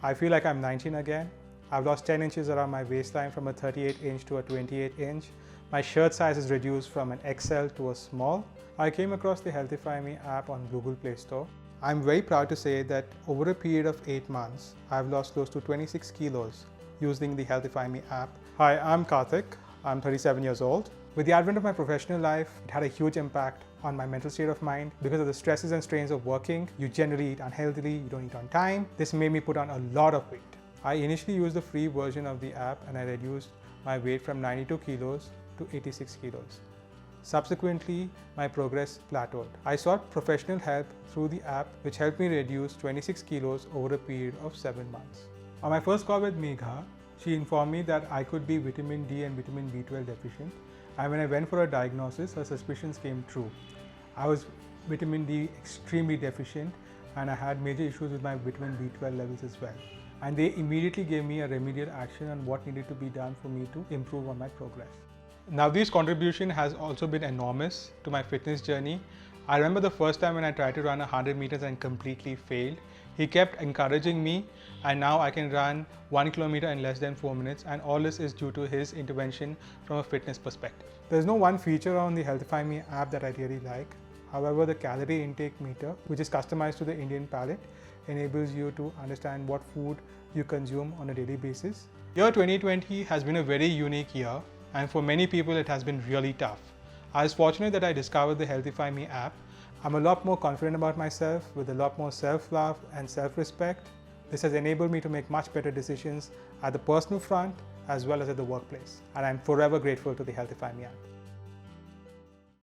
I feel like I'm 19 again. I've lost 10 inches around my waistline from a 38 inch to a 28 inch. My shirt size is reduced from an XL to a small. I came across the HealthifyMe app on Google Play Store. I'm very proud to say that over a period of 8 months, I've lost close to 26 kilos using the HealthifyMe app. Hi, I'm Kartik. I'm 37 years old. With the advent of my professional life, it had a huge impact on my mental state of mind. Because of the stresses and strains of working, you generally eat unhealthily, you don't eat on time. This made me put on a lot of weight. I initially used the free version of the app and I reduced my weight from 92 kilos to 86 kilos. Subsequently, my progress plateaued. I sought professional help through the app, which helped me reduce 26 kilos over a period of 7 months. On my first call with Megha, she informed me that I could be vitamin D and vitamin B12 deficient, and when I went for a diagnosis, her suspicions came true. I was vitamin D extremely deficient and I had major issues with my vitamin B12 levels as well. And they immediately gave me a remedial action on what needed to be done for me to improve on my progress. Navdeep's contribution has also been enormous to my fitness journey. I remember the first time when I tried to run 100 meters and completely failed. He kept encouraging me, and now I can run 1 kilometer in less than 4 minutes, and all this is due to his intervention from a fitness perspective. There's no one feature on the HealthifyMe app that I really like. However, the calorie intake meter, which is customized to the Indian palate, enables you to understand what food you consume on a daily basis. Year 2020 has been a very unique year, and for many people it has been really tough. I was fortunate that I discovered the HealthifyMe app. I'm a lot more confident about myself with a lot more self-love and self-respect. This has enabled me to make much better decisions at the personal front as well as at the workplace. And I'm forever grateful to the HealthifyMe app.